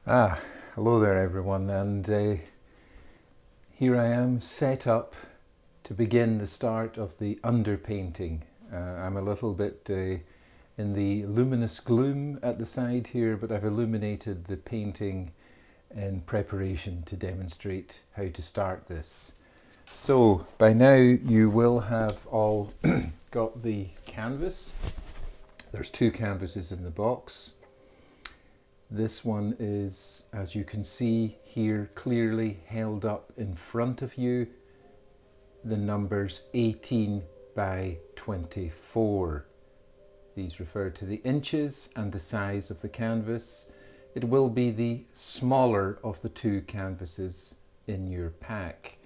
Hello there everyone, and here I am set up to begin the start of the underpainting. I'm a little bit in the luminous gloom at the side here, but I've illuminated the painting in preparation to demonstrate how to start this. So by now you will have all got the canvas. There's two canvases in the box. This one is, as you can see here, clearly held up in front of you, the numbers 18 by 24. These refer to the inches and the size of the canvas. It will be the smaller of the two canvases in your pack.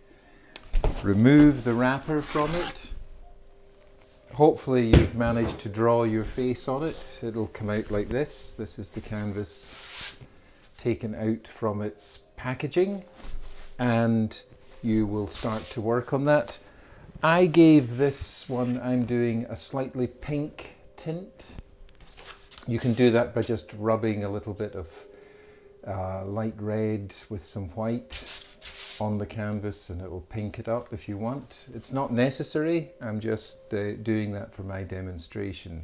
Remove the wrapper from it. Hopefully you've managed to draw your face on it. It'll come out like this. This is the canvas taken out from its packaging, and you will start to work on that. I gave this one I'm doing a slightly pink tint. You can do that by just rubbing a little bit of light red with some white on the canvas, and it will pink it up if you want. It's not necessary, I'm just doing that for my demonstration.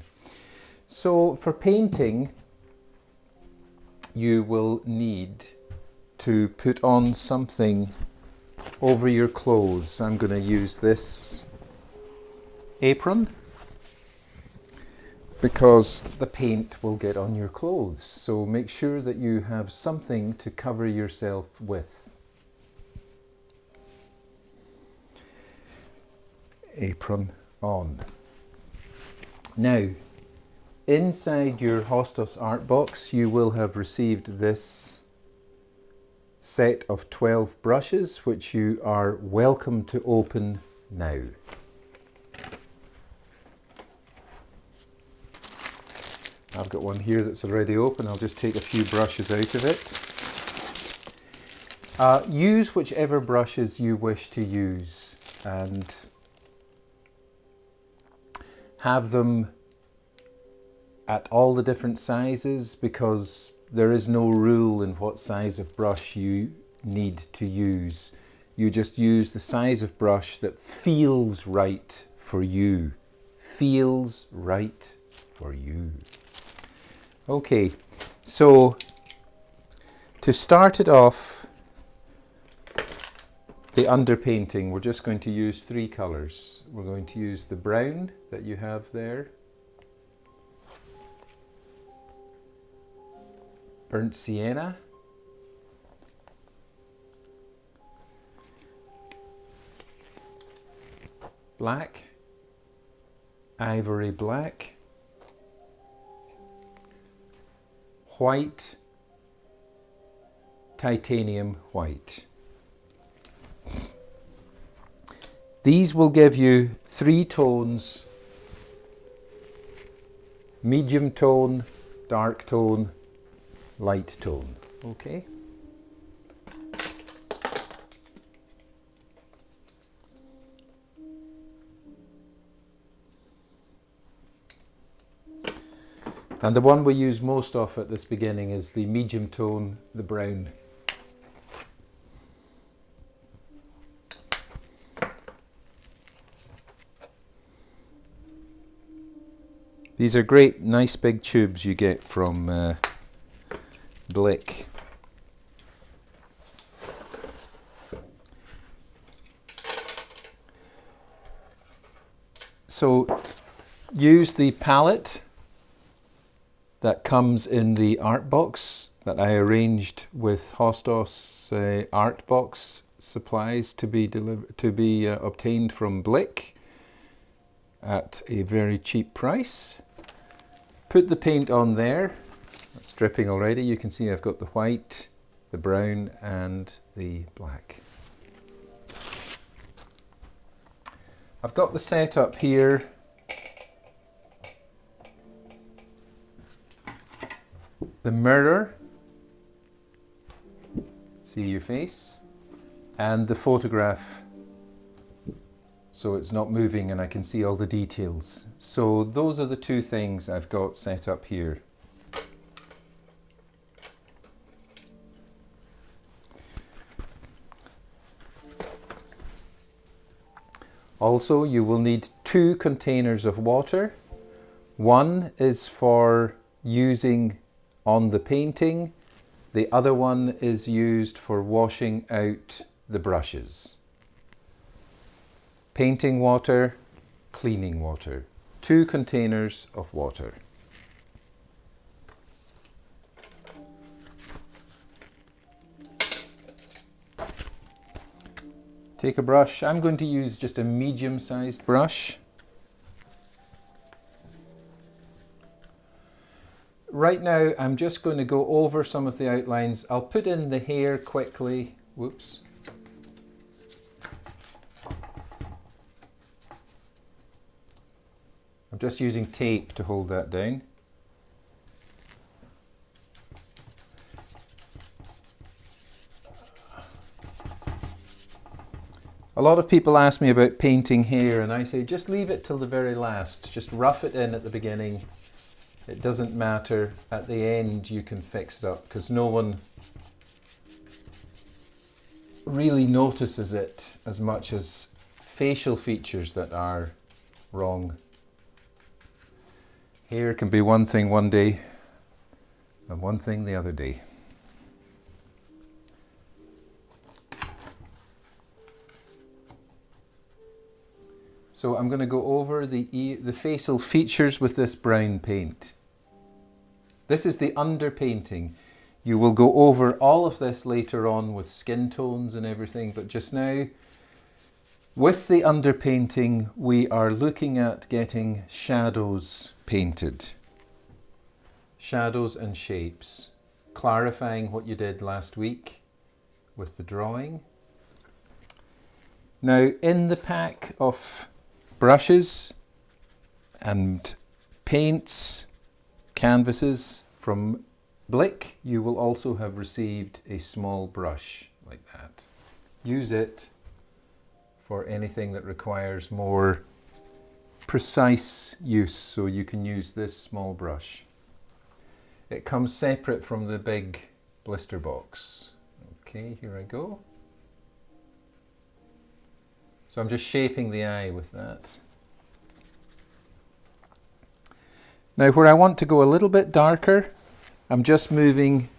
So for painting, you will need to put on something over your clothes. I'm going to use this apron because the paint will get on your clothes, so make sure that you have something to cover yourself with. Apron on. Now, inside your Hostos art box you will have received this set of 12 brushes, which you are welcome to open now. I've got one here that's already open. I'll just take a few brushes out of it. Use whichever brushes you wish to use, and have them at all the different sizes, because there is no rule in what size of brush you need to use. You just use the size of brush that feels right for you. Feels right for you. Okay, so to start it off, the underpainting, we're just going to use three colours. We're going to use the brown that you have there, burnt sienna, black, ivory black, white, titanium white. These will give you three tones: medium tone, dark tone, light tone. Okay? And the one we use most of at this beginning is the medium tone, the brown. These are great, nice big tubes you get from Blick. So use the palette that comes in the art box that I arranged with Hostos art box supplies to be obtained from Blick at a very cheap price. Put the paint on there. It's dripping already. You can see I've got the white, the brown and the black. I've got the setup here. The mirror, see your face, and the photograph, so it's not moving and I can see all the details. So those are the two things I've got set up here. Also, you will need 2 containers of water. One is for using on the painting. The other one is used for washing out the brushes. Painting water, cleaning water. 2 containers of water. Take a brush. I'm going to use just a medium-sized brush. Right now I'm just going to go over some of the outlines. I'll put in the hair quickly. Whoops. I'm just using tape to hold that down. A lot of people ask me about painting hair and I say just leave it till the very last. Just rough it in at the beginning. It doesn't matter. At the end you can fix it up because no one really notices it as much as facial features that are wrong. Hair can be one thing one day and one thing the other day. So I'm going to go over the facial features with this brown paint. This is the underpainting. You will go over all of this later on with skin tones and everything, but just now, with the underpainting, we are looking at getting shadows painted. Shadows and shapes. Clarifying what you did last week with the drawing. Now, in the pack of brushes and paints, canvases from Blick, you will also have received a small brush like that. Use it for anything that requires more precise use, so you can use this small brush. It comes separate from the big blister box. Okay, here I go. So I'm just shaping the eye with that. Now where I want to go a little bit darker, I'm just moving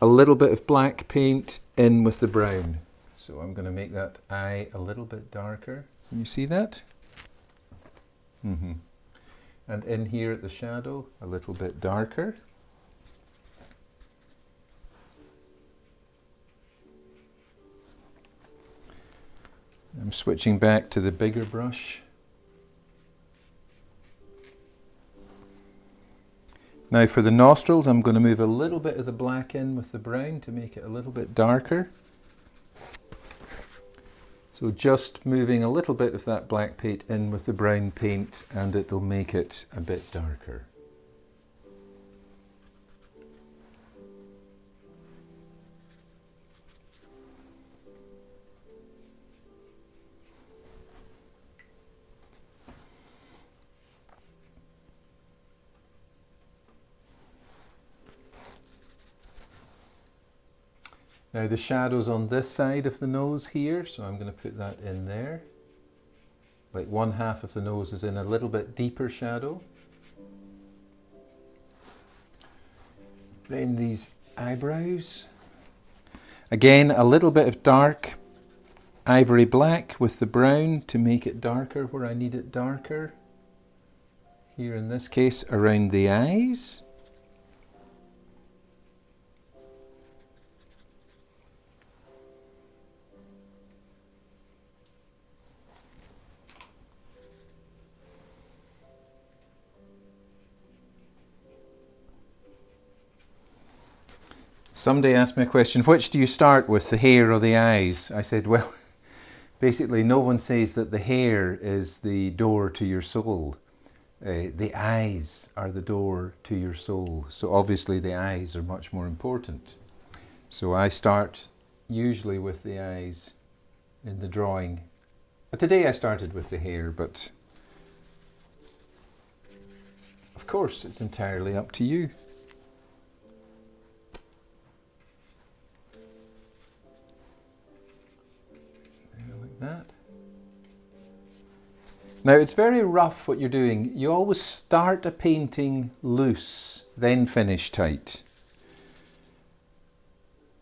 a little bit of black paint in with the brown. So I'm going to make that eye a little bit darker. Can you see that? And in here at the shadow, a little bit darker. I'm switching back to the bigger brush. Now for the nostrils, I'm going to move a little bit of the black in with the brown to make it a little bit darker. So just moving a little bit of that black paint in with the brown paint and it'll make it a bit darker. Now the shadow's on this side of the nose here, so I'm going to put that in there. Like one half of the nose is in a little bit deeper shadow. Then these eyebrows. Again, a little bit of dark ivory black with the brown to make it darker where I need it darker. Here in this case, around the eyes. Somebody asked me a question, which do you start with, the hair or the eyes? I said, well, basically no one says that the hair is the door to your soul. The eyes are the door to your soul. So obviously the eyes are much more important. So I start usually with the eyes in the drawing. But today I started with the hair, but of course it's entirely up to you. That. Now it's very rough what you're doing. You always start a painting loose, then finish tight.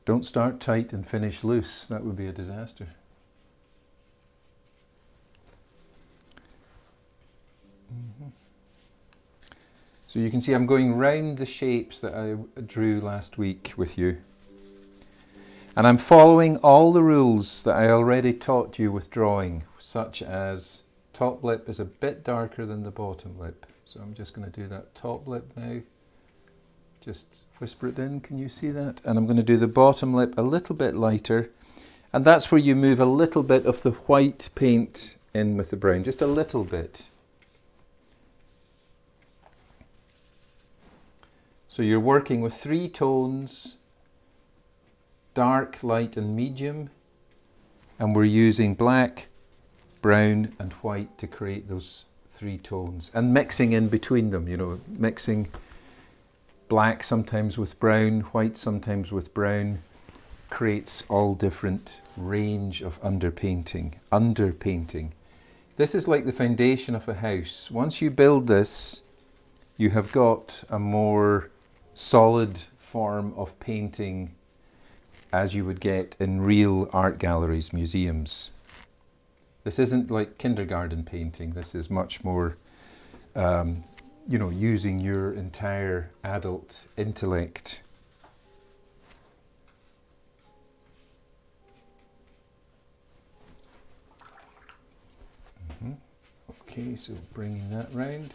Don't start tight and finish loose. That would be a disaster. So you can see I'm going round the shapes that I drew last week with you. And I'm following all the rules that I already taught you with drawing, such as top lip is a bit darker than the bottom lip. So I'm just going to do that top lip now. Just whisper it in, can you see that? And I'm going to do the bottom lip a little bit lighter. And that's where you move a little bit of the white paint in with the brown, just a little bit. So you're working with 3 tones, dark, light and medium, and we're using black, brown and white to create those 3 tones, and mixing in between them, you know, mixing black sometimes with brown, white sometimes with brown, creates all different range of underpainting. Underpainting. This is like the foundation of a house. Once you build this, you have got a more solid form of painting as you would get in real art galleries, museums. This isn't like kindergarten painting. This is much more, you know, using your entire adult intellect. Okay, so bringing that round.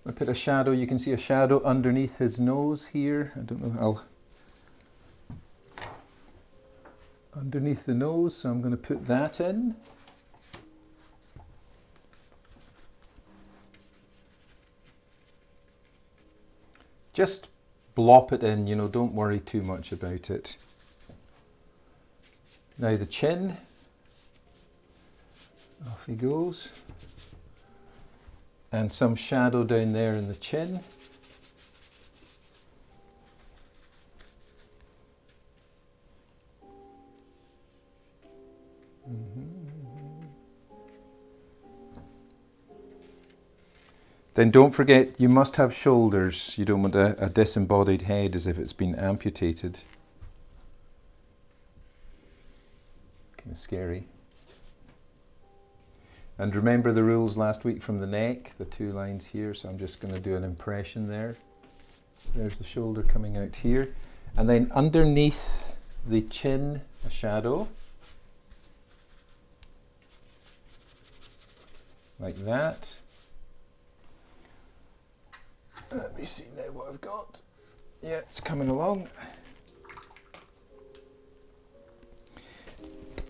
I put a shadow, you can see a shadow underneath his nose here. I don't know, underneath the nose, so I'm going to put that in. Just blop it in, you know, don't worry too much about it. Now the chin, off he goes. And some shadow down there in the chin. Then don't forget, you must have shoulders. You don't want a disembodied head as if it's been amputated. Kind of scary. And remember the rules last week from the neck, the 2 lines here, so I'm just going to do an impression there. There's the shoulder coming out here. And then underneath the chin, a shadow. Like that. Let me see now what I've got. Yeah, it's coming along.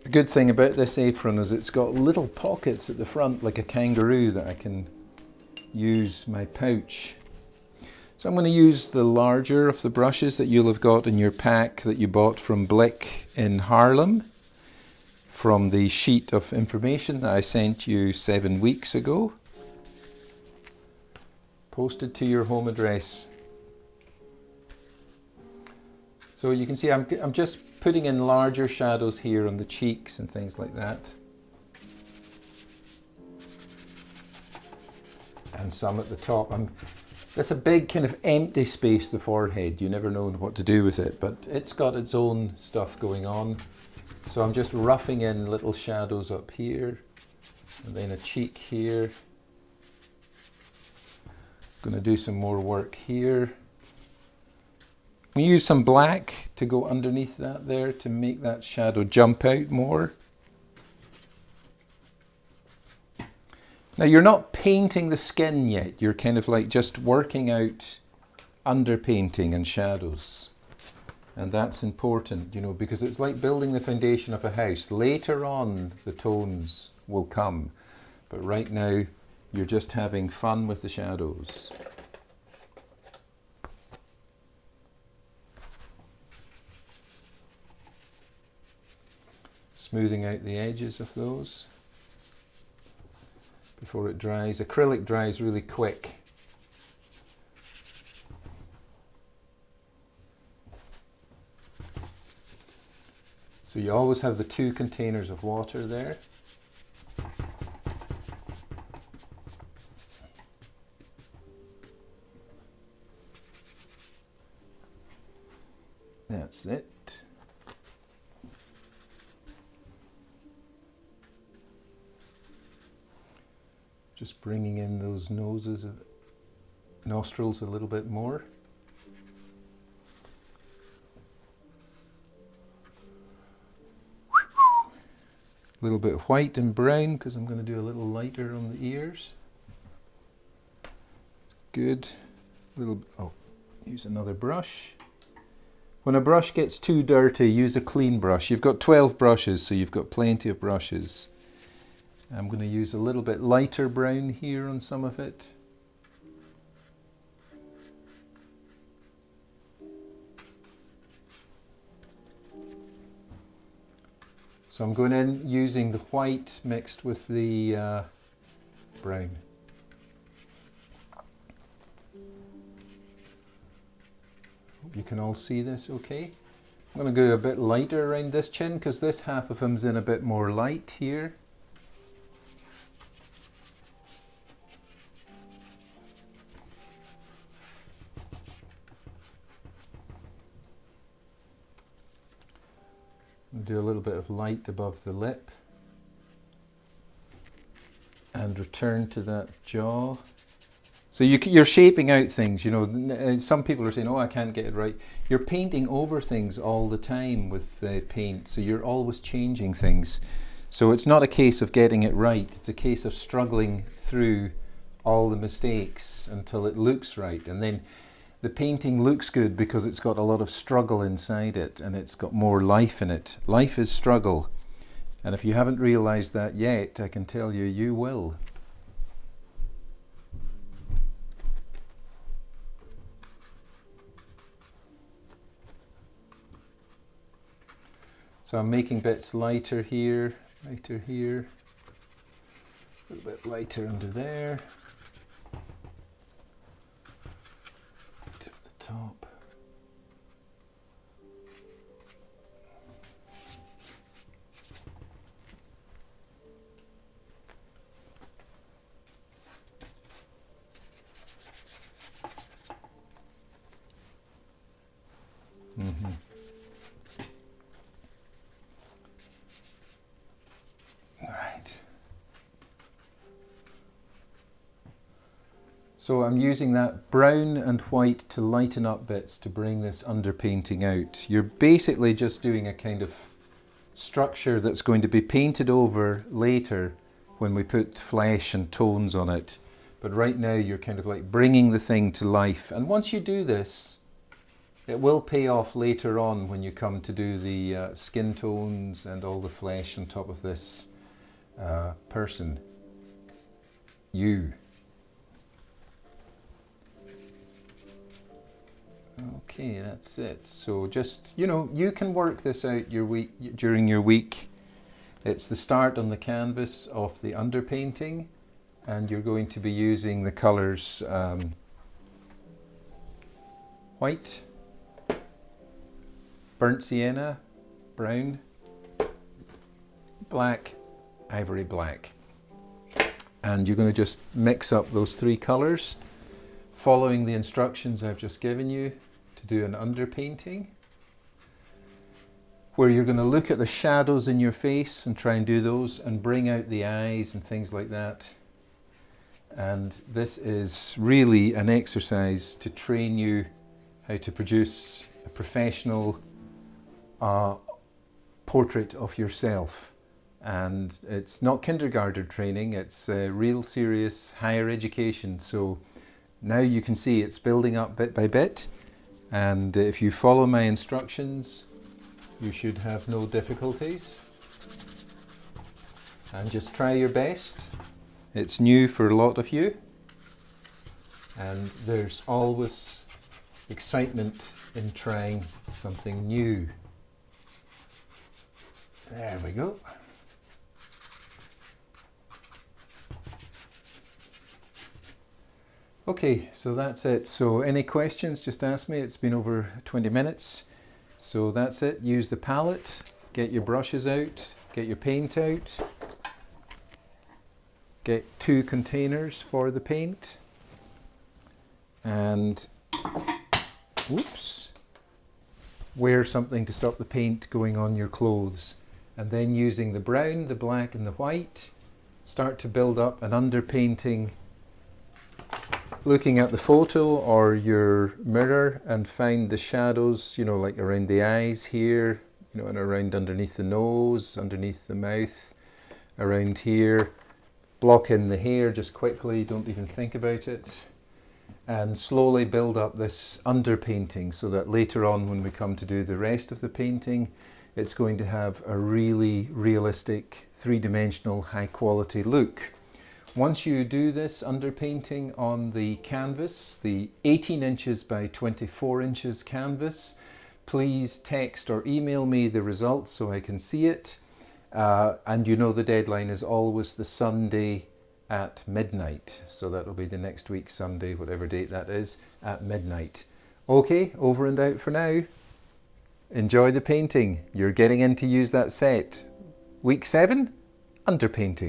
The good thing about this apron is it's got little pockets at the front like a kangaroo that I can use my pouch. So I'm going to use the larger of the brushes that you'll have got in your pack that you bought from Blick in Haarlem, from the sheet of information that I sent you 7 weeks ago, posted to your home address. So you can see I'm just putting in larger shadows here on the cheeks and things like that. And some at the top. That's a big kind of empty space, the forehead. You never know what to do with it, but it's got its own stuff going on. So I'm just roughing in little shadows up here, and then a cheek here. Going to do some more work here. We use some black to go underneath that there to make that shadow jump out more. Now you're not painting the skin yet, you're kind of like just working out underpainting and shadows. And that's important, you know, because it's like building the foundation of a house. Later on the tones will come, but right now you're just having fun with the shadows. Smoothing out the edges of those before it dries. Acrylic dries really quick. So you always have the 2 containers of water there. That's it. Just bringing in those nostrils a little bit more. A little bit of white and brown because I'm going to do a little lighter on the ears. Good. Use another brush. When a brush gets too dirty, use a clean brush. You've got 12 brushes, so you've got plenty of brushes. I'm going to use a little bit lighter brown here on some of it. So I'm going in using the white mixed with the brown. Hope you can all see this okay. I'm going to go a bit lighter around this chin because this half of him's in a bit more light here. Do a little bit of light above the lip and return to that jaw. So you're shaping out things, you know. Some people are saying, oh, I can't get it right. You're painting over things all the time with paint, so you're always changing things. So it's not a case of getting it right, it's a case of struggling through all the mistakes until it looks right. And then the painting looks good because it's got a lot of struggle inside it and it's got more life in it. Life is struggle. And if you haven't realized that yet, I can tell you, you will. So I'm making bits lighter here, a little bit lighter under there. To the top. So I'm using that brown and white to lighten up bits to bring this underpainting out. You're basically just doing a kind of structure that's going to be painted over later when we put flesh and tones on it. But right now you're kind of like bringing the thing to life. And once you do this, it will pay off later on when you come to do the skin tones and all the flesh on top of this person. You. Okay, that's it. So just, you know, you can work this out during your week. It's the start on the canvas of the underpainting, and you're going to be using the colours white, burnt sienna, brown, black, ivory black. And you're going to just mix up those 3 colours, following the instructions I've just given you to do an underpainting, where you're going to look at the shadows in your face and try and do those and bring out the eyes and things like that. And this is really an exercise to train you how to produce a professional portrait of yourself. And it's not kindergarten training, it's real serious higher education. So now you can see it's building up bit by bit, and if you follow my instructions you should have no difficulties. And just try your best. It's new for a lot of you, and there's always excitement in trying something new. There we go. Okay, so that's it. So any questions, just ask me. It's been over 20 minutes. So that's it. Use the palette get your brushes out, get your paint out, get 2 containers for the paint, and oops, wear something to stop the paint going on your clothes. And then using the brown, the black and the white, start to build up an underpainting, looking at the photo or your mirror, and find the shadows, you know, like around the eyes here, you know, and around underneath the nose, underneath the mouth, around here. Block in the hair just quickly, don't even think about it. And slowly build up this underpainting so that later on when we come to do the rest of the painting, it's going to have a really realistic, three-dimensional, high-quality look. Once you do this underpainting on the canvas, the 18 inches by 24 inches canvas, please text or email me the results so I can see it. And you know the deadline is always the Sunday at midnight. So that'll be the next week, Sunday, whatever date that is, at midnight. Okay, over and out for now. Enjoy the painting. You're getting in to use that set. Week 7, underpainting.